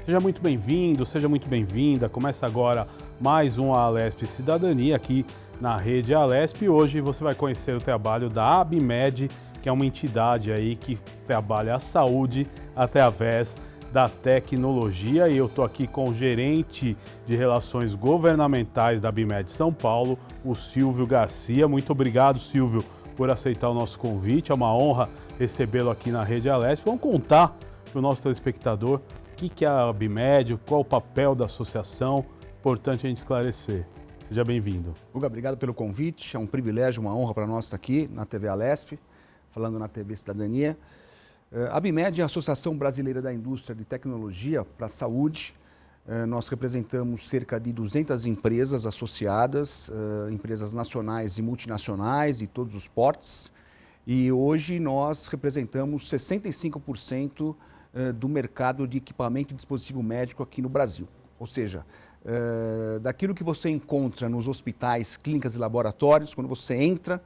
Seja muito bem-vindo, seja muito bem-vinda. Começa agora mais um Alesp Cidadania aqui na rede Alesp. E hoje você vai conhecer o trabalho da Abimed, que é uma entidade aí que trabalha a saúde através da tecnologia. E eu estou aqui com o gerente de relações governamentais da Abimed São Paulo, o Silvio Garcia. Muito obrigado, Silvio, por aceitar o nosso convite. É uma honra recebê-lo aqui na rede Alesp. Vamos contar para o nosso telespectador o que é a Abimed, qual o papel da associação. Importante a gente esclarecer. Seja bem-vindo. Guga, obrigado pelo convite. É um privilégio, uma honra para nós estar aqui na TV Alesp, falando na TV Cidadania. A Abimed é a Associação Brasileira da Indústria de Tecnologia para a Saúde. Nós representamos cerca de 200 empresas associadas, empresas nacionais e multinacionais de todos os portes. E hoje nós representamos 65% do mercado de equipamento e dispositivo médico aqui no Brasil. Ou seja, daquilo que você encontra nos hospitais, clínicas e laboratórios, quando você entra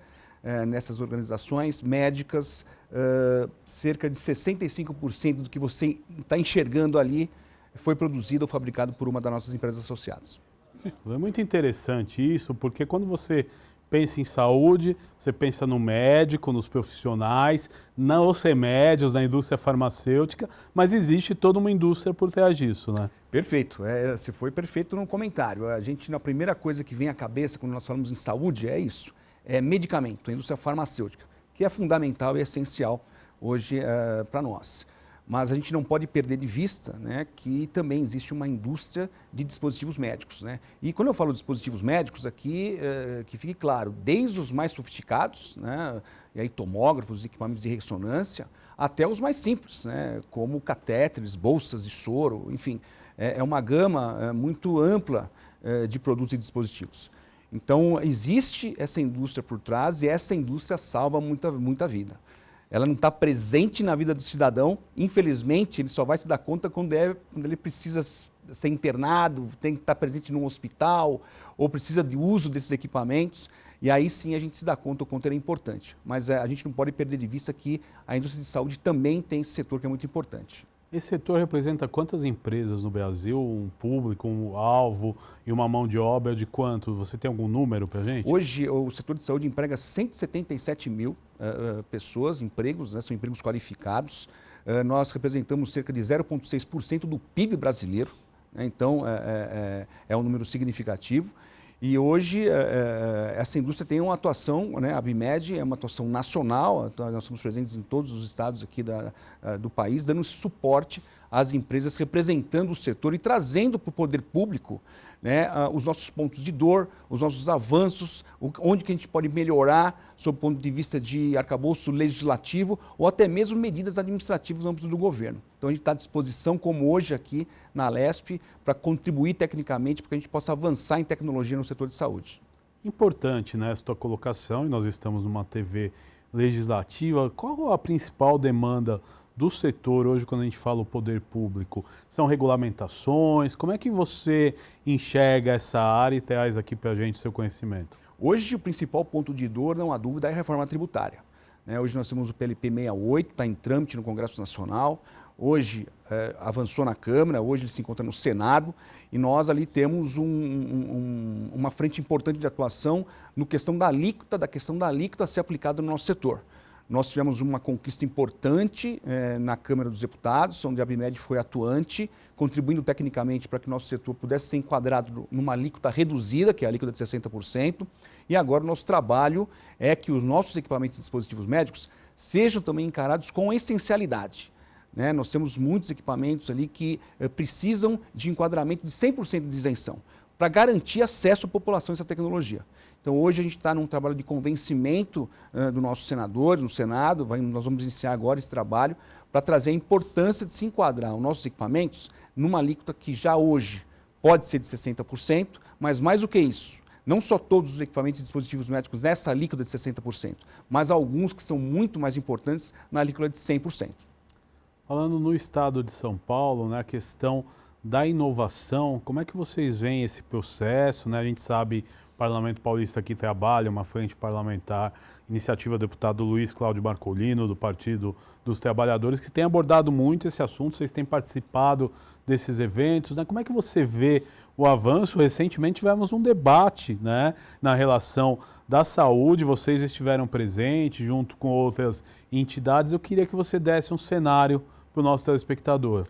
nessas organizações médicas, cerca de 65% do que você está enxergando ali foi produzido ou fabricado por uma das nossas empresas associadas. É muito interessante isso, porque quando você pensa em saúde, você pensa no médico, nos profissionais, nos remédios, na indústria farmacêutica, mas existe toda uma indústria por trás disso, né? Perfeito, você foi perfeito no comentário. A primeira coisa que vem à cabeça quando nós falamos em saúde é isso, é medicamento, a indústria farmacêutica, que é fundamental e essencial hoje para nós. Mas a gente não pode perder de vista, né, que também existe uma indústria de dispositivos médicos, né? E quando eu falo de dispositivos médicos aqui, que fique claro, desde os mais sofisticados, né, e aí tomógrafos, equipamentos de ressonância, até os mais simples, né, como catéteres, bolsas de soro, enfim, é uma gama muito ampla de produtos e dispositivos. Então existe essa indústria por trás e essa indústria salva muita vida. Ela não está presente na vida do cidadão, infelizmente ele só vai se dar conta quando ele precisa ser internado, tem que estar presente num hospital ou precisa de uso desses equipamentos, e aí sim a gente se dá conta o quanto ele é importante. Mas a gente não pode perder de vista que a indústria de saúde também tem esse setor que é muito importante. Esse setor representa quantas empresas no Brasil, um público, um alvo e uma mão de obra de quanto? Você tem algum número para a gente? Hoje o setor de saúde emprega 177 mil pessoas, empregos, né, são empregos qualificados. Nós representamos cerca de 0,6% do PIB brasileiro, né, então é um número significativo. E hoje essa indústria tem uma atuação, né, a Abimed é uma atuação nacional, nós somos presentes em todos os estados aqui do país, dando suporte às empresas, representando o setor e trazendo para o poder público, né, os nossos pontos de dor, os nossos avanços, onde que a gente pode melhorar sob o ponto de vista de arcabouço legislativo ou até mesmo medidas administrativas no âmbito do governo. Então a gente está à disposição, como hoje aqui na Alesp, para contribuir tecnicamente para que a gente possa avançar em tecnologia no setor de saúde. Importante, né, essa tua colocação, e nós estamos numa TV legislativa. Qual a principal demanda do setor hoje quando a gente fala o poder público? São regulamentações? Como é que você enxerga essa área e traz aqui para a gente o seu conhecimento? Hoje o principal ponto de dor, não há dúvida, é a reforma tributária. Hoje nós temos o PLP 68, está em trâmite no Congresso Nacional, hoje avançou na Câmara, hoje ele se encontra no Senado e nós ali temos uma frente importante de atuação no questão da alíquota a ser aplicada no nosso setor. Nós tivemos uma conquista importante na Câmara dos Deputados, onde a Abimed foi atuante, contribuindo tecnicamente para que o nosso setor pudesse ser enquadrado numa alíquota reduzida, que é a alíquota de 60%. E agora o nosso trabalho é que os nossos equipamentos e dispositivos médicos sejam também encarados com essencialidade. Nós temos muitos equipamentos ali que precisam de enquadramento de 100% de isenção, para garantir acesso à população a essa tecnologia. Então hoje a gente está num trabalho de convencimento dos nossos senadores, no Senado, nós vamos iniciar agora esse trabalho para trazer a importância de se enquadrar os nossos equipamentos numa alíquota que já hoje pode ser de 60%, mas mais do que isso, não só todos os equipamentos e dispositivos médicos nessa alíquota de 60%, mas alguns que são muito mais importantes na alíquota de 100%. Falando no estado de São Paulo, né, a questão da inovação, como é que vocês veem esse processo, né? A gente sabe Parlamento Paulista que trabalha, uma frente parlamentar, iniciativa do deputado Luiz Cláudio Marcolino, do Partido dos Trabalhadores, que tem abordado muito esse assunto, vocês têm participado desses eventos, né? Como é que você vê o avanço? Recentemente tivemos um debate, né, na relação da saúde, vocês estiveram presentes junto com outras entidades. Eu queria que você desse um cenário para o nosso telespectador.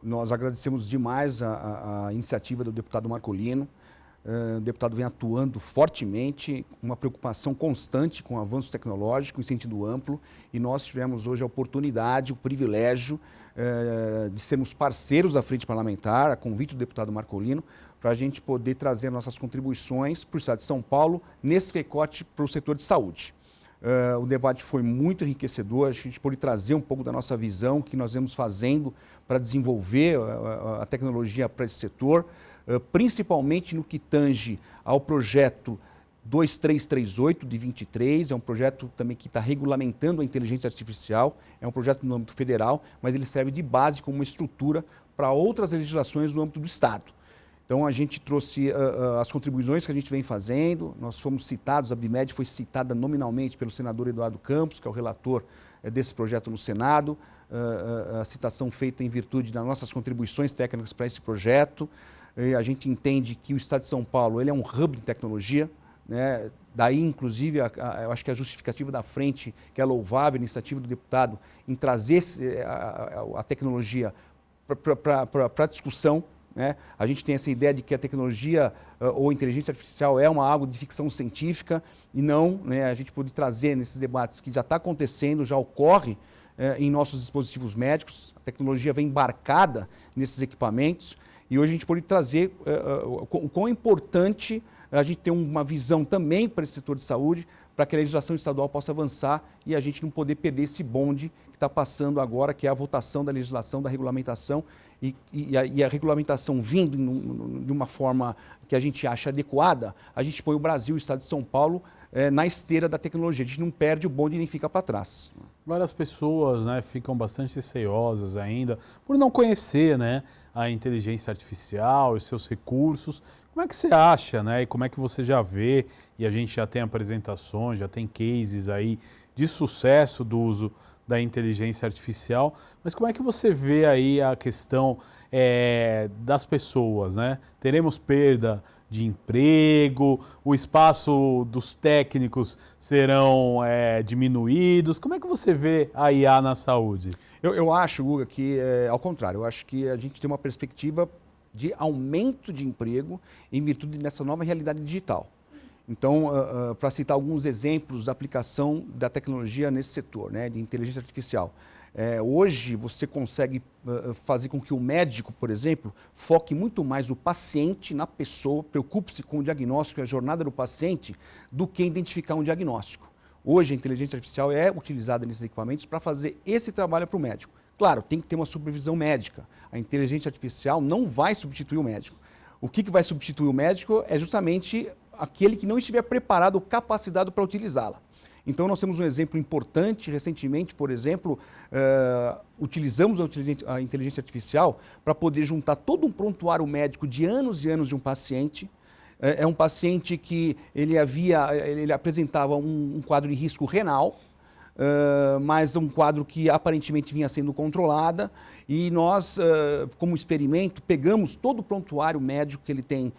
Nós agradecemos demais a iniciativa do deputado Marcolino. O deputado vem atuando fortemente, uma preocupação constante com o avanço tecnológico em sentido amplo, e nós tivemos hoje a oportunidade, o privilégio de sermos parceiros da Frente Parlamentar, a convite do deputado Marcolino, para a gente poder trazer nossas contribuições para o Estado de São Paulo nesse recorte para o setor de saúde. O debate foi muito enriquecedor, a gente pôde trazer um pouco da nossa visão, que nós vemos fazendo para desenvolver a tecnologia para esse setor, principalmente no que tange ao projeto 2338 de 23, é um projeto também que está regulamentando a inteligência artificial, é um projeto no âmbito federal, mas ele serve de base como uma estrutura para outras legislações no âmbito do Estado. Então, a gente trouxe as contribuições que a gente vem fazendo, nós fomos citados, a ABIMED foi citada nominalmente pelo senador Eduardo Campos, que é o relator desse projeto no Senado, a citação feita em virtude das nossas contribuições técnicas para esse projeto. A gente entende que o Estado de São Paulo ele é um hub de tecnologia, né? Daí, inclusive, eu acho que a justificativa da frente, que é louvável, a iniciativa do deputado, em trazer a tecnologia para a discussão. Né? A gente tem essa ideia de que a tecnologia ou inteligência artificial é algo de ficção científica e não, né, a gente pode trazer nesses debates que já está acontecendo, já ocorre em nossos dispositivos médicos, a tecnologia vem embarcada nesses equipamentos e hoje a gente pode trazer o quão importante a gente ter uma visão também para esse setor de saúde, para que a legislação estadual possa avançar e a gente não poder perder esse bonde que está passando agora, que é a votação da legislação, da regulamentação, e a regulamentação vindo de uma forma que a gente acha adequada, a gente põe o Brasil, o Estado de São Paulo, na esteira da tecnologia. A gente não perde o bonde nem fica para trás. Várias pessoas, né, ficam bastante receosas ainda por não conhecer, né, a inteligência artificial e seus recursos. Como é que você acha, né, e como é que você já vê, e a gente já tem apresentações, já tem cases aí de sucesso do uso da inteligência artificial, mas como é que você vê aí a questão das pessoas, né? Teremos perda de emprego, o espaço dos técnicos serão diminuídos. Como é que você vê a IA na saúde? Eu acho, Guga, que ao contrário, eu acho que a gente tem uma perspectiva de aumento de emprego em virtude dessa nova realidade digital. Então, para citar alguns exemplos da aplicação da tecnologia nesse setor, né, de inteligência artificial. Hoje, você consegue fazer com que o médico, por exemplo, foque muito mais o paciente na pessoa, preocupe-se com o diagnóstico e a jornada do paciente, do que identificar um diagnóstico. Hoje, a inteligência artificial é utilizada nesses equipamentos para fazer esse trabalho para o médico. Claro, tem que ter uma supervisão médica. A inteligência artificial não vai substituir o médico. O que vai substituir o médico é justamente aquele que não estiver preparado ou capacitado para utilizá-la. Então, nós temos um exemplo importante. Recentemente, por exemplo, utilizamos a inteligência artificial para poder juntar todo um prontuário médico de anos e anos de um paciente. É um paciente que ele apresentava um quadro de risco renal, mas um quadro que aparentemente vinha sendo controlada, e nós, como experimento, pegamos todo o prontuário médico que ele tem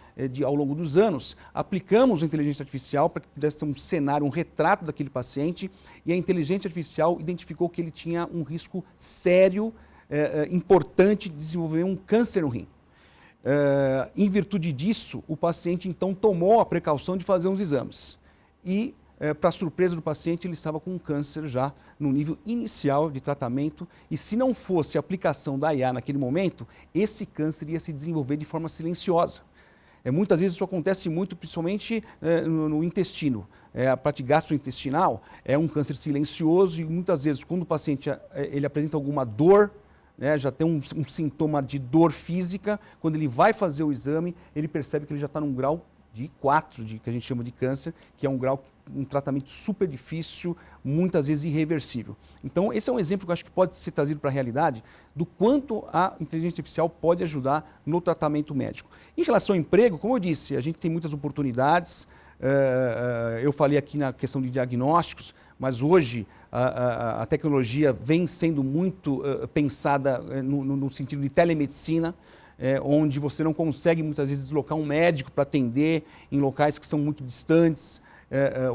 ao longo dos anos, aplicamos a inteligência artificial para que pudesse ter um cenário, um retrato daquele paciente, e a inteligência artificial identificou que ele tinha um risco sério, importante de desenvolver um câncer no rim. Em virtude disso, o paciente então tomou a precaução de fazer uns exames e, para surpresa do paciente, ele estava com um câncer já no nível inicial de tratamento, e se não fosse a aplicação da IA naquele momento, esse câncer ia se desenvolver de forma silenciosa. Muitas vezes isso acontece muito, principalmente no intestino. A parte gastrointestinal é um câncer silencioso, e muitas vezes quando o paciente ele apresenta alguma dor, né, já tem um sintoma de dor física, quando ele vai fazer o exame, ele percebe que ele já está num grau de 4, que a gente chama de câncer, que é um tratamento super difícil, muitas vezes irreversível. Então, esse é um exemplo que eu acho que pode ser trazido para a realidade do quanto a inteligência artificial pode ajudar no tratamento médico. Em relação ao emprego, como eu disse, a gente tem muitas oportunidades, Eu falei aqui na questão de diagnósticos, mas hoje a tecnologia vem sendo muito pensada no sentido de telemedicina, onde você não consegue muitas vezes deslocar um médico para atender em locais que são muito distantes.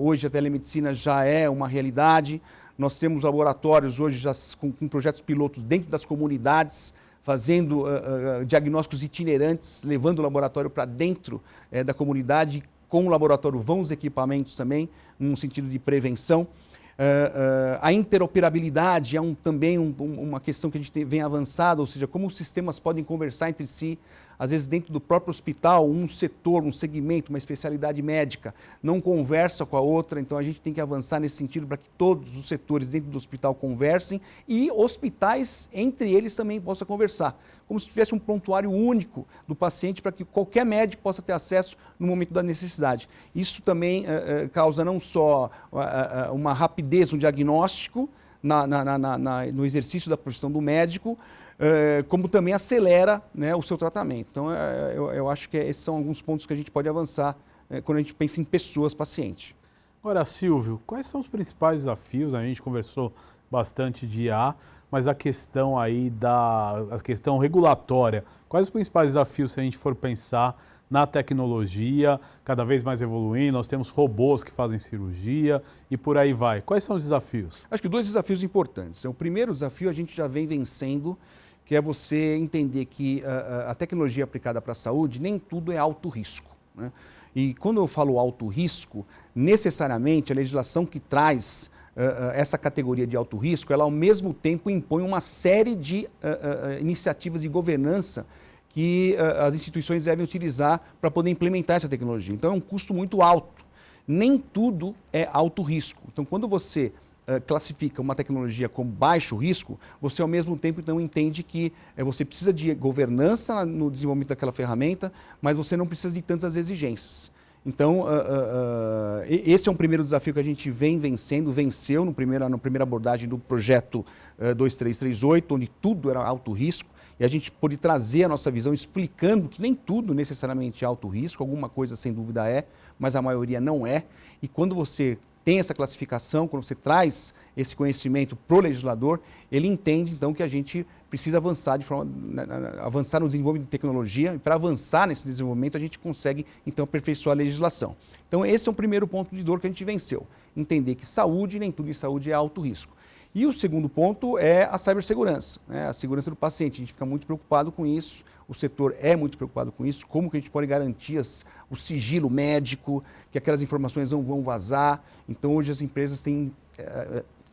Hoje a telemedicina já é uma realidade. Nós temos laboratórios hoje já com projetos pilotos dentro das comunidades, fazendo diagnósticos itinerantes, levando o laboratório para dentro da comunidade. Com o laboratório vão os equipamentos também, num sentido de prevenção. A interoperabilidade é também uma questão que a gente vem avançada, ou seja, como os sistemas podem conversar entre si. Às vezes dentro do próprio hospital, um setor, um segmento, uma especialidade médica não conversa com a outra, então a gente tem que avançar nesse sentido para que todos os setores dentro do hospital conversem e hospitais entre eles também possam conversar, como se tivesse um prontuário único do paciente para que qualquer médico possa ter acesso no momento da necessidade. Isso também causa não só uma rapidez no diagnóstico, no exercício da profissão do médico, como também acelera, né, o seu tratamento. Então, eu acho que esses são alguns pontos que a gente pode avançar quando a gente pensa em pessoas, paciente. Agora, Silvio, quais são os principais desafios? A gente conversou bastante de IA, mas a questão aí a questão regulatória, quais os principais desafios se a gente for pensar na tecnologia, cada vez mais evoluindo, nós temos robôs que fazem cirurgia e por aí vai. Quais são os desafios? Acho que 2 desafios importantes. O primeiro desafio a gente já vem vencendo, que é você entender que a tecnologia aplicada para a saúde, nem tudo é alto risco, né? E quando eu falo alto risco, necessariamente a legislação que traz essa categoria de alto risco, ela ao mesmo tempo impõe uma série de iniciativas de governança que as instituições devem utilizar para poder implementar essa tecnologia. Então é um custo muito alto. Nem tudo é alto risco. Então quando você classifica uma tecnologia como baixo risco, você ao mesmo tempo então entende que você precisa de governança no desenvolvimento daquela ferramenta, mas você não precisa de tantas exigências. Então, esse é um primeiro desafio que a gente venceu na primeira abordagem do projeto 2338, onde tudo era alto risco, e a gente pôde trazer a nossa visão explicando que nem tudo necessariamente é alto risco, alguma coisa sem dúvida é, mas a maioria não é. E quando você tem essa classificação, quando você traz esse conhecimento para o legislador, ele entende então que a gente precisa avançar avançar no desenvolvimento de tecnologia, e para avançar nesse desenvolvimento a gente consegue então aperfeiçoar a legislação. Então esse é o primeiro ponto de dor que a gente venceu, entender que saúde, nem tudo em saúde é alto risco. E o segundo ponto é a cibersegurança, né? A segurança do paciente. A gente fica muito preocupado com isso, o setor é muito preocupado com isso, como que a gente pode garantir o sigilo médico, que aquelas informações não vão vazar. Então hoje as empresas têm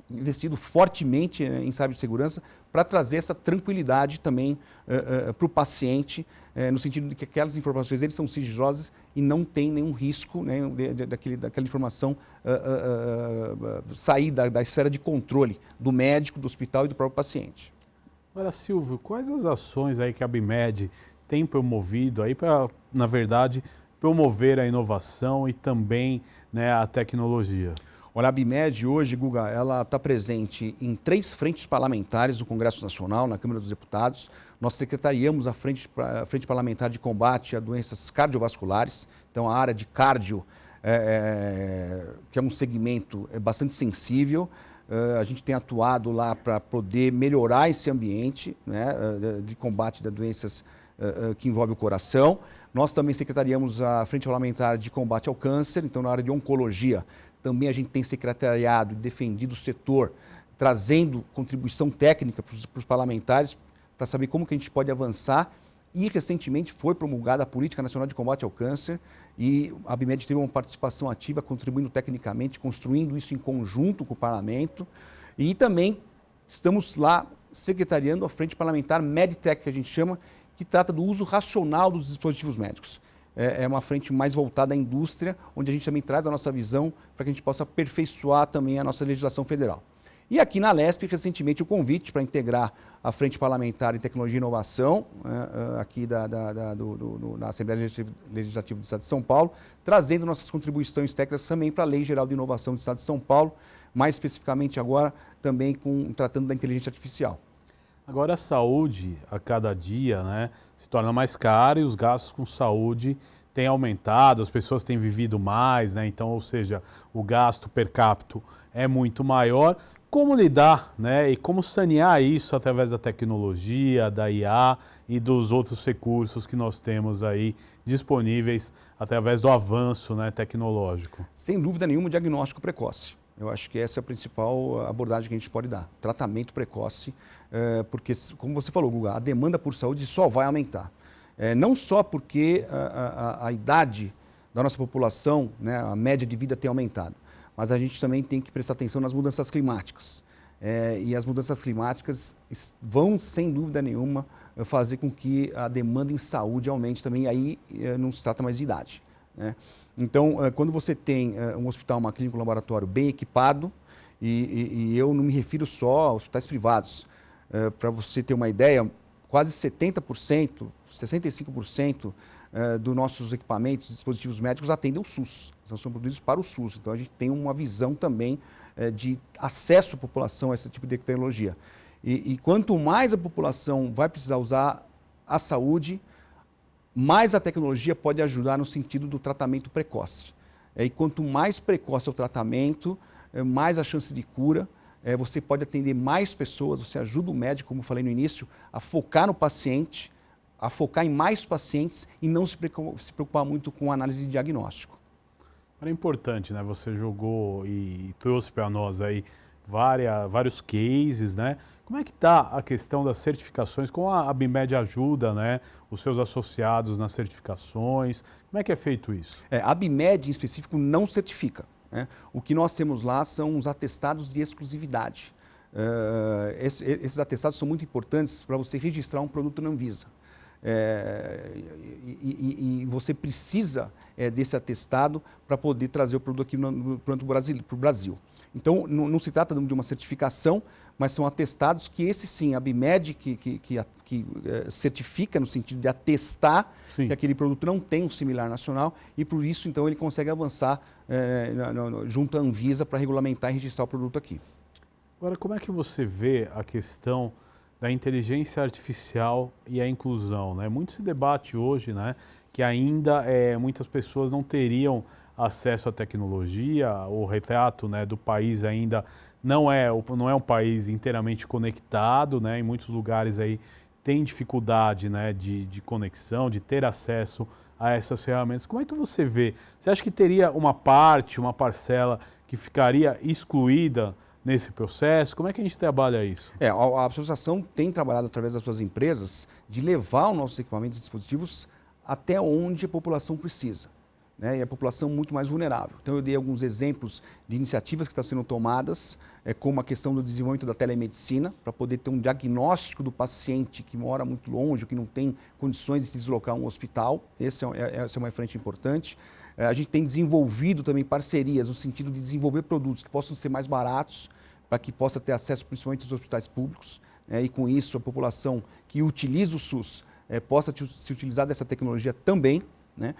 investido fortemente em cibersegurança para trazer essa tranquilidade também para o paciente, no sentido de que aquelas informações eles são sigilosas e não tem nenhum risco, né, daquela informação sair da esfera de controle do médico, do hospital e do próprio paciente. Agora, Silvio, quais as ações aí que a ABIMED tem promovido aí para, na verdade, promover a inovação e também, né, a tecnologia? Olha, a ABIMED hoje, Guga, ela está presente em 3 frentes parlamentares do Congresso Nacional, na Câmara dos Deputados. Nós secretariamos a frente parlamentar de combate a doenças cardiovasculares, então a área de cardio, que é um segmento bastante sensível. A gente tem atuado lá para poder melhorar esse ambiente, né, de combate a doenças que envolvem o coração. Nós também secretariamos a frente parlamentar de combate ao câncer, então na área de oncologia. Também a gente tem secretariado e defendido o setor, trazendo contribuição técnica para os parlamentares, para saber como que a gente pode avançar. E recentemente foi promulgada a Política Nacional de Combate ao Câncer e a ABIMED teve uma participação ativa, contribuindo tecnicamente, construindo isso em conjunto com o parlamento. E também estamos lá secretariando a frente parlamentar MedTech, que a gente chama, que trata do uso racional dos dispositivos médicos. É uma frente mais voltada à indústria, onde a gente também traz a nossa visão para que a gente possa aperfeiçoar também a nossa legislação federal. E aqui na LESP, recentemente, o convite para integrar a Frente Parlamentar em Tecnologia e Inovação, aqui da Assembleia Legislativa do Estado de São Paulo, trazendo nossas contribuições técnicas também para a Lei Geral de Inovação do Estado de São Paulo, mais especificamente agora também tratando da inteligência artificial. Agora a saúde, a cada dia, né, se torna mais cara e os gastos com saúde tem aumentado, as pessoas têm vivido mais, né? Então, ou seja, o gasto per capita é muito maior. Como lidar, né? E como sanear isso através da tecnologia, da IA e dos outros recursos que nós temos aí disponíveis através do avanço, né, tecnológico? Sem dúvida nenhuma, o diagnóstico precoce. Eu acho que essa é a principal abordagem que a gente pode dar. Tratamento precoce, porque, como você falou, Guga, a demanda por saúde só vai aumentar. Não só porque a idade da nossa população, né, a média de vida tem aumentado, mas a gente também tem que prestar atenção nas mudanças climáticas. E as mudanças climáticas vão, sem dúvida nenhuma, fazer com que a demanda em saúde aumente também, e aí não se trata mais de idade, né? Então, quando você tem um hospital, uma clínica, um laboratório bem equipado, e eu não me refiro só a hospitais privados, para você ter uma ideia, quase 70%, 65% dos nossos equipamentos, dispositivos médicos atendem o SUS, são produzidos para o SUS. Então, a gente tem uma visão também de acesso à população a esse tipo de tecnologia. E quanto mais a população vai precisar usar a saúde, mais a tecnologia pode ajudar no sentido do tratamento precoce. E quanto mais precoce é o tratamento, mais a chance de cura. Você pode atender mais pessoas, você ajuda o médico, como eu falei no início, a focar no paciente, a focar em mais pacientes e não se preocupar muito com a análise de diagnóstico. É importante, né? Você jogou e trouxe para nós aí vários cases, né? Como é que está a questão das certificações? Como a ABIMED ajuda, né, os seus associados nas certificações? Como é que é feito isso? A ABIMED, em específico, não certifica, né? O que nós temos lá são os atestados de exclusividade. Esses atestados são muito importantes para você registrar um produto na Anvisa. E você precisa desse atestado para poder trazer o produto aqui para o Brasil. Então, não se trata de uma certificação, mas são atestados que esse sim, a ABIMED que certifica no sentido de atestar que aquele produto não tem um similar nacional e por isso então ele consegue avançar junto à Anvisa para regulamentar e registrar o produto aqui. Agora, como é que você vê a questão da inteligência artificial e a inclusão, né? Muito se debate hoje, né, que ainda muitas pessoas não teriam acesso à tecnologia, o retrato, né, do país ainda não é um país inteiramente conectado, né? Em muitos lugares aí tem dificuldade, né, de conexão, de ter acesso a essas ferramentas. Como é que você vê? Você acha que teria uma parcela que ficaria excluída nesse processo? Como é que a gente trabalha isso? A associação tem trabalhado através das suas empresas de levar os nossos equipamentos e dispositivos até onde a população precisa, né? E a população muito mais vulnerável. Então eu dei alguns exemplos de iniciativas que estão sendo tomadas, como a questão do desenvolvimento da telemedicina, para poder ter um diagnóstico do paciente que mora muito longe, ou que não tem condições de se deslocar a um hospital. Essa é uma frente importante. A gente tem desenvolvido também parcerias no sentido de desenvolver produtos que possam ser mais baratos, para que possa ter acesso principalmente aos hospitais públicos, né? E com isso a população que utiliza o SUS possa se utilizar dessa tecnologia também, né?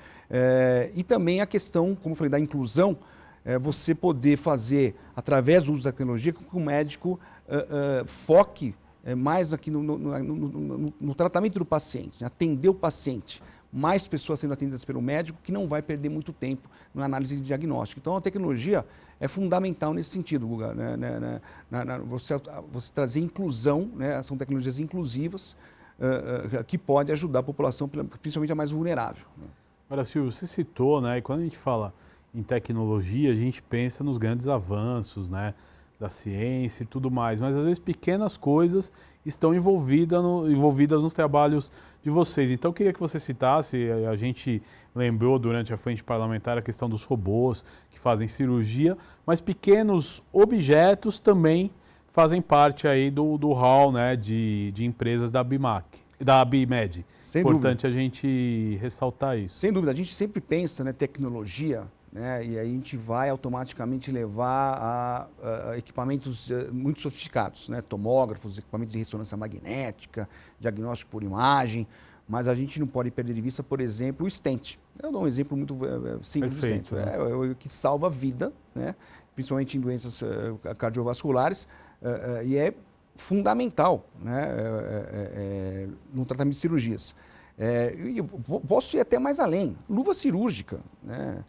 E também a questão, como eu falei, da inclusão, você poder fazer, através do uso da tecnologia, que o médico foque mais aqui no tratamento do paciente, né? Atender o paciente. Mais pessoas sendo atendidas pelo médico, que não vai perder muito tempo na análise de diagnóstico. Então, a tecnologia é fundamental nesse sentido, Guga, né? Você trazer inclusão, né? São tecnologias inclusivas que podem ajudar a população, principalmente a mais vulnerável, né? Agora, Silvio, você citou, né, e quando a gente fala em tecnologia, a gente pensa nos grandes avanços, né, da ciência e tudo mais, mas às vezes pequenas coisas estão envolvidas nos trabalhos de vocês. Então eu queria que você citasse, a gente lembrou durante a frente parlamentar a questão dos robôs que fazem cirurgia, mas pequenos objetos também fazem parte aí do hall, né, de empresas da ABIMED. Sem Importante dúvida. a gente ressaltar isso. Sem dúvida, a gente sempre pensa, né, tecnologia, né, e aí a gente vai automaticamente levar a equipamentos muito sofisticados, né, tomógrafos, equipamentos de ressonância magnética, diagnóstico por imagem, mas a gente não pode perder de vista, por exemplo, o stent. Eu dou um exemplo muito simples do stent. Né? É o que salva a vida, né, principalmente em doenças cardiovasculares, e é fundamental, né, no tratamento de cirurgias. Posso ir até mais além. Luva cirúrgica, né?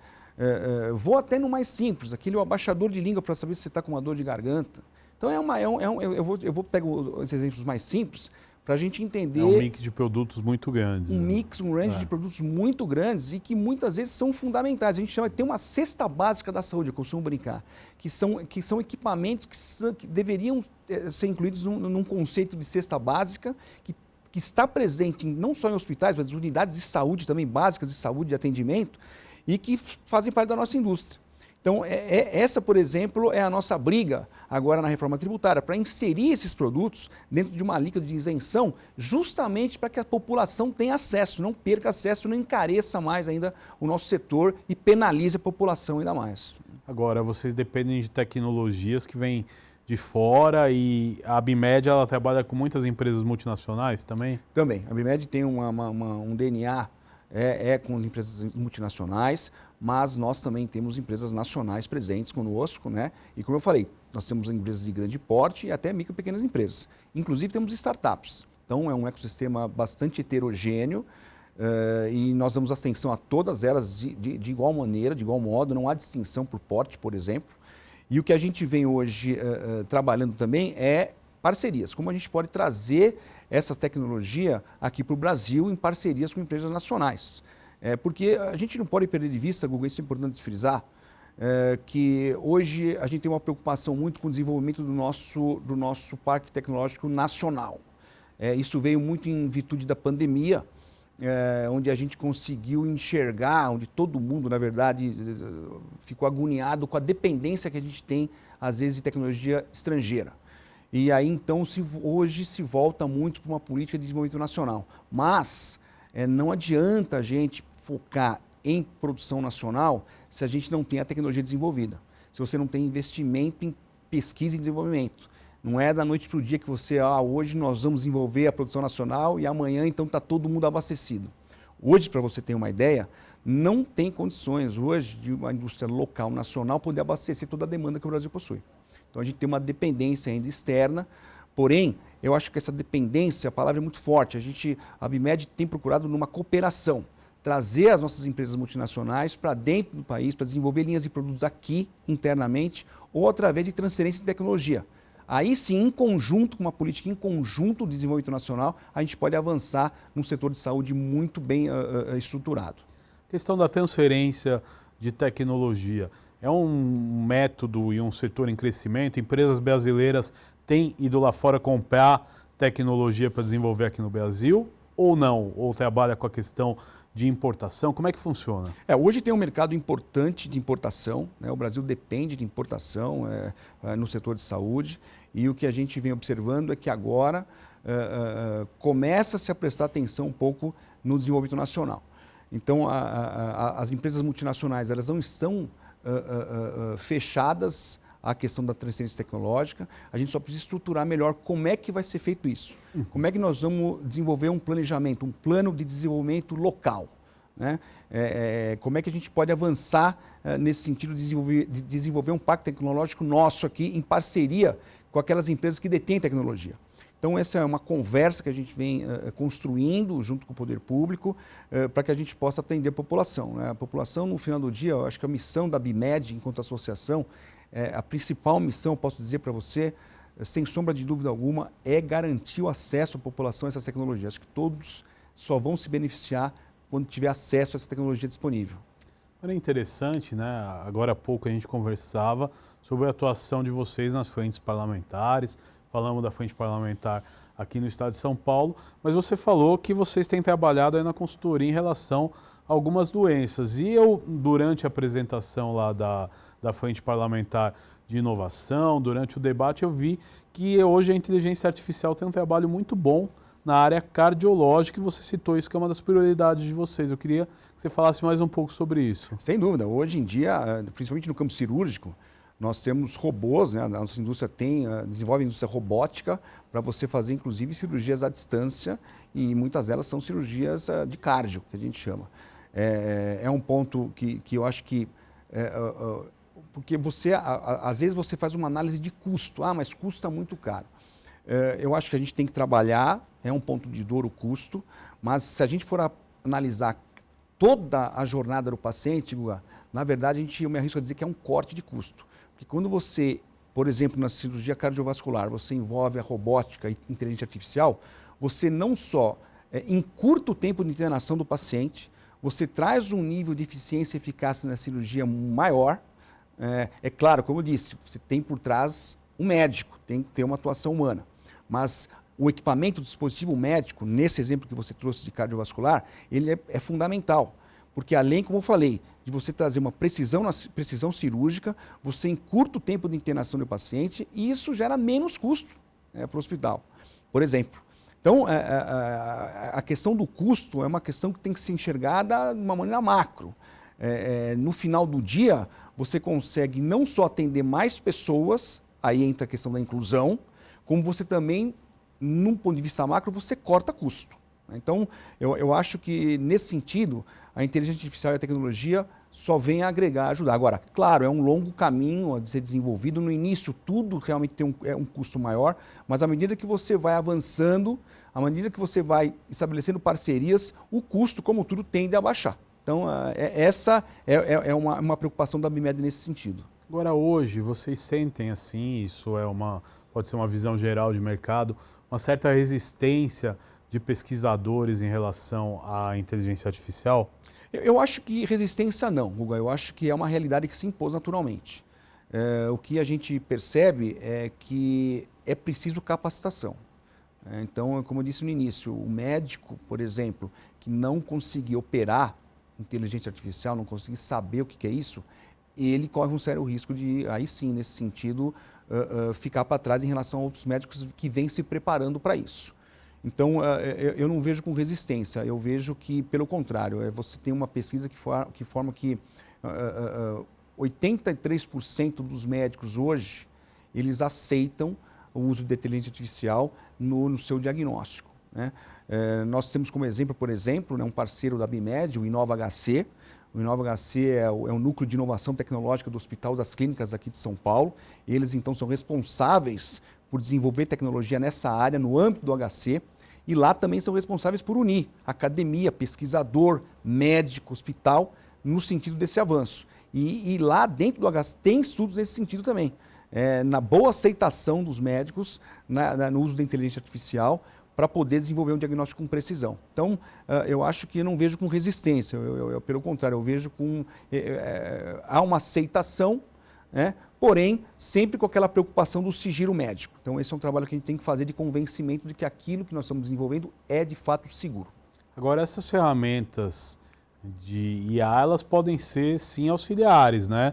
Vou até no mais simples, aquele abaixador de língua para saber se você está com uma dor de garganta. Então, eu vou pegar os exemplos mais simples para a gente entender... É um mix de produtos muito grandes. Um range de produtos muito grandes e que muitas vezes são fundamentais. A gente chama de ter uma cesta básica da saúde, eu costumo brincar, que são equipamentos que deveriam ser incluídos num conceito de cesta básica, que está presente não só em hospitais, mas em unidades de saúde também, básicas de saúde, de atendimento, e que fazem parte da nossa indústria. Então, essa, por exemplo, é a nossa briga agora na reforma tributária, para inserir esses produtos dentro de uma alíquota de isenção, justamente para que a população tenha acesso, não perca acesso, não encareça mais ainda o nosso setor e penalize a população ainda mais. Agora, vocês dependem de tecnologias que vêm de fora e a Abimed, ela trabalha com muitas empresas multinacionais também? Também. A Abimed tem um DNA com empresas multinacionais, mas nós também temos empresas nacionais presentes conosco, né? E como eu falei, nós temos empresas de grande porte e até micro e pequenas empresas. Inclusive temos startups. Então é um ecossistema bastante heterogêneo e nós damos atenção a todas elas de igual maneira, de igual modo, não há distinção por porte, por exemplo. E o que a gente vem hoje trabalhando também é parcerias, como a gente pode trazer essa tecnologia aqui para o Brasil em parcerias com empresas nacionais. Porque a gente não pode perder de vista, Guga, isso é importante frisar, que hoje a gente tem uma preocupação muito com o desenvolvimento do nosso parque tecnológico nacional. Isso veio muito em virtude da pandemia, onde a gente conseguiu enxergar, onde todo mundo, na verdade, ficou agoniado com a dependência que a gente tem, às vezes, de tecnologia estrangeira. E aí, então, hoje se volta muito para uma política de desenvolvimento nacional. Mas não adianta a gente focar em produção nacional se a gente não tem a tecnologia desenvolvida, se você não tem investimento em pesquisa e desenvolvimento. Não é da noite para o dia que você, hoje nós vamos desenvolver a produção nacional e amanhã então está todo mundo abastecido. Hoje, para você ter uma ideia, não tem condições hoje de uma indústria local, nacional, poder abastecer toda a demanda que o Brasil possui. Então a gente tem uma dependência ainda externa, porém, eu acho que essa dependência, a palavra é muito forte. A Abimed tem procurado numa cooperação, trazer as nossas empresas multinacionais para dentro do país, para desenvolver linhas de produtos aqui internamente ou através de transferência de tecnologia. Aí sim, em conjunto, com uma política em conjunto de desenvolvimento nacional, a gente pode avançar num setor de saúde muito bem estruturado. A questão da transferência de tecnologia é um método e um setor em crescimento? Empresas brasileiras têm ido lá fora comprar tecnologia para desenvolver aqui no Brasil ou não? Ou trabalha com a questão de importação? Como é que funciona? Hoje tem um mercado importante de importação, né? O Brasil depende de importação no setor de saúde e o que a gente vem observando é que agora começa-se a prestar atenção um pouco no desenvolvimento nacional. Então, as empresas multinacionais elas não estão fechadas à questão da transferência tecnológica, a gente só precisa estruturar melhor como é que vai ser feito isso. Como é que nós vamos desenvolver um planejamento, um plano de desenvolvimento local, né? Como é que a gente pode avançar nesse sentido de desenvolver um pacto tecnológico nosso aqui em parceria com aquelas empresas que detêm tecnologia. Então essa é uma conversa que a gente vem construindo junto com o poder público para que a gente possa atender a população, né? A população, no final do dia, eu acho que a missão da Abimed, enquanto associação, a principal missão, eu posso dizer para você, sem sombra de dúvida alguma, é garantir o acesso à população a essas tecnologias. Acho que todos só vão se beneficiar quando tiver acesso a essa tecnologia disponível. Era interessante, né? Agora há pouco a gente conversava sobre a atuação de vocês nas frentes parlamentares, falamos da frente parlamentar aqui no estado de São Paulo, mas você falou que vocês têm trabalhado aí na consultoria em relação a algumas doenças. E eu, durante a apresentação lá da frente parlamentar de inovação, durante o debate, eu vi que hoje a inteligência artificial tem um trabalho muito bom na área cardiológica, e você citou isso que é uma das prioridades de vocês. Eu queria que você falasse mais um pouco sobre isso. Sem dúvida. Hoje em dia, principalmente no campo cirúrgico, nós temos robôs, né? A nossa indústria desenvolve indústria robótica para você fazer, inclusive, cirurgias à distância, e muitas delas são cirurgias de cardio, que a gente chama. É um ponto que eu acho que... porque às vezes você faz uma análise de custo. Mas custa muito caro. Eu acho que a gente tem que trabalhar é um ponto de dor o custo, mas se a gente for analisar toda a jornada do paciente, Guga, na verdade, eu me arrisco a dizer que é um corte de custo. Porque quando você, por exemplo, na cirurgia cardiovascular, você envolve a robótica e inteligência artificial, você não só encurta o tempo de internação do paciente, você traz um nível de eficiência e eficácia na cirurgia maior. É claro, como eu disse, você tem por trás um médico, tem que ter uma atuação humana. Mas o equipamento, o dispositivo médico, nesse exemplo que você trouxe de cardiovascular, ele é fundamental. Porque além, como eu falei, de você trazer uma precisão cirúrgica, você encurta o tempo de internação do paciente e isso gera menos custo para o hospital, por exemplo. Então, a questão do custo é uma questão que tem que ser enxergada de uma maneira macro. No final do dia, você consegue não só atender mais pessoas, aí entra a questão da inclusão, como você também, num ponto de vista macro, você corta custo. Então, eu acho que, nesse sentido, a inteligência artificial e a tecnologia só vem a agregar, ajudar. Agora, claro, é um longo caminho a ser desenvolvido. No início, tudo realmente tem um custo maior, mas à medida que você vai avançando, à medida que você vai estabelecendo parcerias, o custo, como tudo, tende a baixar. Então, essa é uma preocupação da ABIMED nesse sentido. Agora, hoje, vocês sentem assim, pode ser uma visão geral de mercado, uma certa resistência de pesquisadores em relação à inteligência artificial? Eu acho que resistência não, Guga. Eu acho que é uma realidade que se impôs naturalmente. O que a gente percebe é que é preciso capacitação. Então, como eu disse no início, o médico, por exemplo, que não conseguir operar inteligência artificial, não conseguir saber o que é isso, ele corre um sério risco de, aí sim, nesse sentido, ficar para trás em relação a outros médicos que vêm se preparando para isso. Então, eu não vejo com resistência, eu vejo que, pelo contrário, você tem uma pesquisa que forma que 83% dos médicos hoje, eles aceitam o uso de inteligência artificial no seu diagnóstico, né? Nós temos como exemplo, por exemplo, um parceiro da ABIMED, o InovaHC. O InovaHC é o núcleo de inovação tecnológica do Hospital das Clínicas aqui de São Paulo. Eles, então, são responsáveis por desenvolver tecnologia nessa área, no âmbito do HC. E lá também são responsáveis por unir academia, pesquisador, médico, hospital, no sentido desse avanço. E lá dentro do HC tem estudos nesse sentido também. Na boa aceitação dos médicos, no uso da inteligência artificial, para poder desenvolver um diagnóstico com precisão. Então, eu acho que eu não vejo com resistência, pelo contrário, eu vejo com... há uma aceitação, né? Porém, sempre com aquela preocupação do sigilo médico. Então, esse é um trabalho que a gente tem que fazer de convencimento de que aquilo que nós estamos desenvolvendo é, de fato, seguro. Agora, essas ferramentas de IA, elas podem ser, sim, auxiliares, né?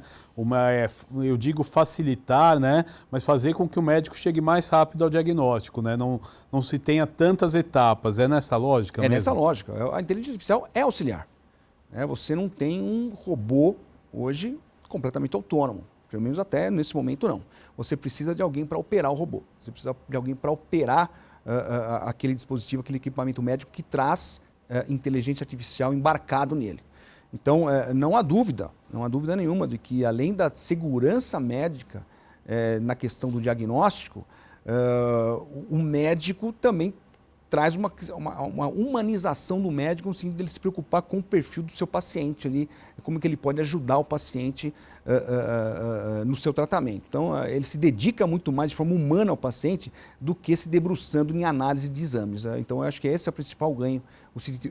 Eu digo facilitar, né? Mas fazer com que o médico chegue mais rápido ao diagnóstico, né? Não se tenha tantas etapas. É nessa lógica mesmo? É nessa lógica. A inteligência artificial é auxiliar. Você não tem um robô hoje completamente autônomo. Pelo menos até nesse momento não. Você precisa de alguém para operar o robô. Você precisa de alguém para operar aquele dispositivo, aquele equipamento médico que traz inteligência artificial embarcado nele. Então, não há dúvida nenhuma de que, além da segurança médica na questão do diagnóstico, o médico também traz uma humanização do médico no sentido de ele se preocupar com o perfil do seu paciente ali, como que ele pode ajudar o paciente no seu tratamento. Então, ele se dedica muito mais de forma humana ao paciente do que se debruçando em análise de exames. Então, eu acho que esse é o principal ganho,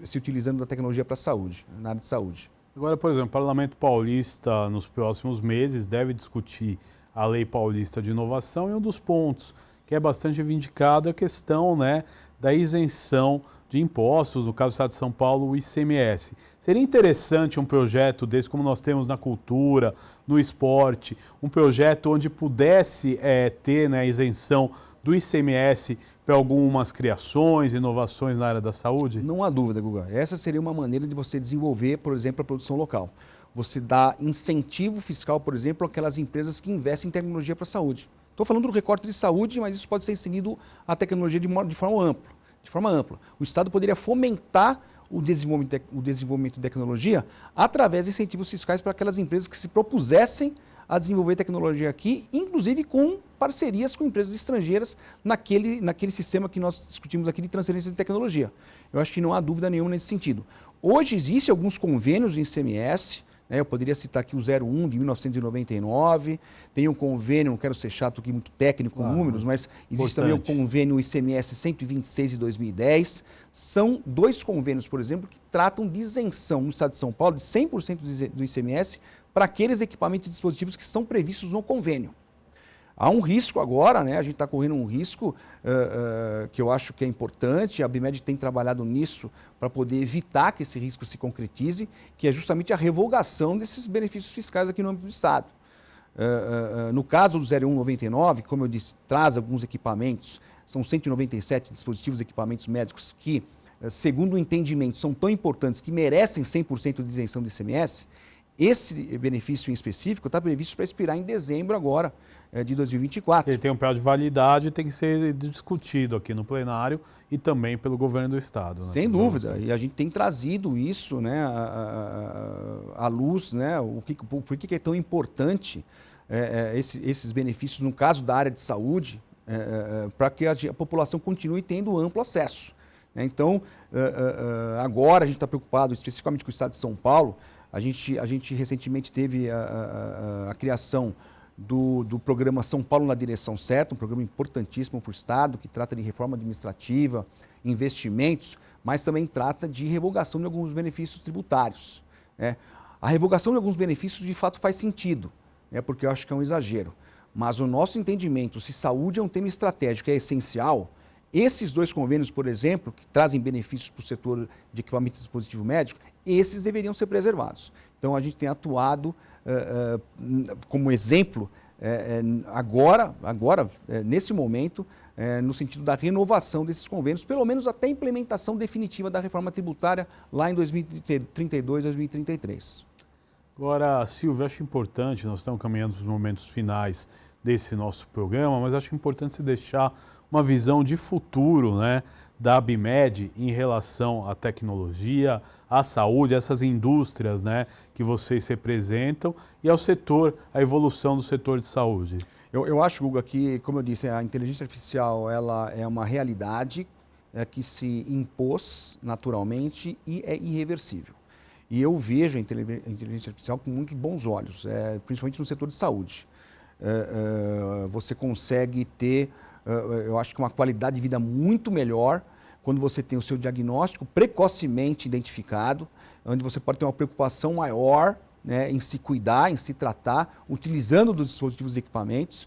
se utilizando da tecnologia para a saúde, na área de saúde. Agora, por exemplo, o Parlamento Paulista, nos próximos meses, deve discutir a Lei Paulista de Inovação e um dos pontos que é bastante reivindicado é a questão, né, da isenção de impostos, no caso do Estado de São Paulo, o ICMS. Seria interessante um projeto desse, como nós temos na cultura, no esporte, um projeto onde pudesse ter, né, isenção do ICMS para algumas criações, inovações na área da saúde? Não há dúvida, Guga. Essa seria uma maneira de você desenvolver, por exemplo, a produção local. Você dá incentivo fiscal, por exemplo, àquelas empresas que investem em tecnologia para a saúde. Estou falando do recorte de saúde, mas isso pode ser estendido à tecnologia de forma ampla. O Estado poderia fomentar o desenvolvimento de tecnologia através de incentivos fiscais para aquelas empresas que se propusessem a desenvolver tecnologia aqui, inclusive com parcerias com empresas estrangeiras naquele sistema que nós discutimos aqui de transferência de tecnologia. Eu acho que não há dúvida nenhuma nesse sentido. Hoje existem alguns convênios do ICMS, né? Eu poderia citar aqui o 01 de 1999, tem um convênio, não quero ser chato aqui, muito técnico com números, mas existe também o convênio ICMS 126 de 2010. São 2 convênios, por exemplo, que tratam de isenção no estado de São Paulo de 100% do ICMS para aqueles equipamentos e dispositivos que estão previstos no convênio. Há um risco agora, né? A gente está correndo um risco que eu acho que é importante, a ABIMED tem trabalhado nisso para poder evitar que esse risco se concretize, que é justamente a revogação desses benefícios fiscais aqui no âmbito do Estado. No caso do 0199, como eu disse, traz alguns equipamentos, são 197 dispositivos e equipamentos médicos que, segundo o entendimento, são tão importantes que merecem 100% de isenção do ICMS. Esse benefício em específico está previsto para expirar em dezembro agora, de 2024. Ele tem um prazo de validade e tem que ser discutido aqui no plenário e também pelo governo do Estado. Né? Sem dúvida, e a gente tem trazido isso, né, à luz, né, por que é tão importante esses benefícios, no caso da área de saúde, para que a população continue tendo amplo acesso. Então, agora a gente está preocupado especificamente com o Estado de São Paulo. A gente recentemente teve a criação do programa São Paulo na Direção Certa, um programa importantíssimo para o Estado, que trata de reforma administrativa, investimentos, mas também trata de revogação de alguns benefícios tributários. A revogação de alguns benefícios, de fato, faz sentido, porque eu acho que é um exagero. Mas o nosso entendimento, se saúde é um tema estratégico, é essencial, esses 2 convênios, por exemplo, que trazem benefícios para o setor de equipamento e dispositivo médico, esses deveriam ser preservados. Então, a gente tem atuado como exemplo agora, nesse momento, no sentido da renovação desses convênios, pelo menos até a implementação definitiva da reforma tributária lá em 2032, 2033. Agora, Silvio, acho importante, nós estamos caminhando para os momentos finais desse nosso programa, mas acho importante se deixar uma visão de futuro, né, da ABIMED em relação à tecnologia, à saúde, essas indústrias, né, que vocês representam e ao setor, a evolução do setor de saúde. Eu acho, Guga, que, como eu disse, a inteligência artificial ela é uma realidade que se impôs naturalmente e é irreversível. E eu vejo a inteligência artificial com muitos bons olhos, principalmente no setor de saúde. Você consegue ter, eu acho que uma qualidade de vida muito melhor quando você tem o seu diagnóstico precocemente identificado, onde você pode ter uma preocupação maior, né, em se cuidar, em se tratar, utilizando dos dispositivos e equipamentos,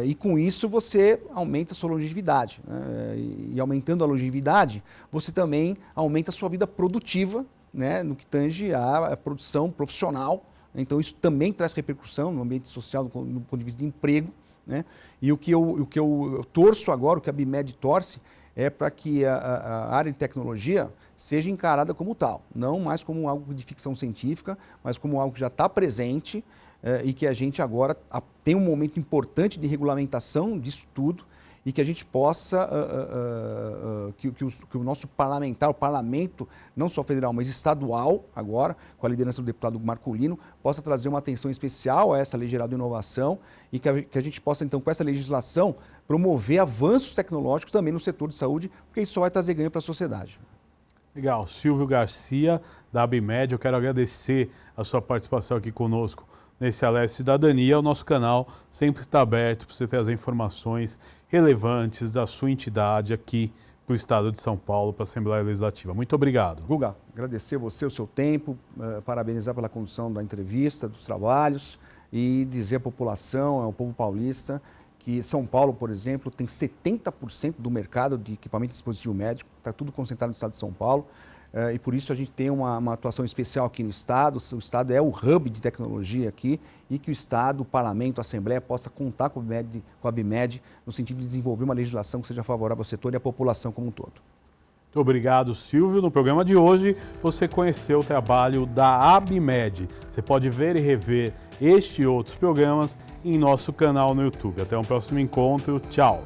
e com isso você aumenta a sua longevidade. Né, e aumentando a longevidade, você também aumenta a sua vida produtiva, né, no que tange à produção profissional. Então isso também traz repercussão no ambiente social, do ponto de vista de emprego. Né? E o que eu torço agora, o que a ABIMED torce, é para que a área de tecnologia seja encarada como tal, não mais como algo de ficção científica, mas como algo que já está presente e que a gente agora tem um momento importante de regulamentação disso tudo e que a gente possa, que o nosso parlamentar, o parlamento, não só federal, mas estadual agora, com a liderança do deputado Marcolino, possa trazer uma atenção especial a essa Lei Geral de Inovação e que a gente possa, então, com essa legislação, promover avanços tecnológicos também no setor de saúde, porque isso só vai trazer ganho para a sociedade. Legal. Silvio Garcia, da ABIMED, eu quero agradecer a sua participação aqui conosco nesse Alesp Cidadania. O nosso canal sempre está aberto para você trazer informações relevantes da sua entidade aqui para o Estado de São Paulo, para a Assembleia Legislativa. Muito obrigado. Guga, agradecer a você o seu tempo, parabenizar pela condução da entrevista, dos trabalhos e dizer à população, ao povo paulista, que São Paulo, por exemplo, tem 70% do mercado de equipamento e dispositivo médico, está tudo concentrado no Estado de São Paulo. E por isso a gente tem uma atuação especial aqui no Estado. O Estado é o hub de tecnologia aqui e que o Estado, o Parlamento, a Assembleia possa contar com a ABIMED no sentido de desenvolver uma legislação que seja favorável ao setor e à população como um todo. Muito obrigado, Silvio. No programa de hoje você conheceu o trabalho da ABIMED. Você pode ver e rever este e outros programas em nosso canal no YouTube. Até um próximo encontro. Tchau!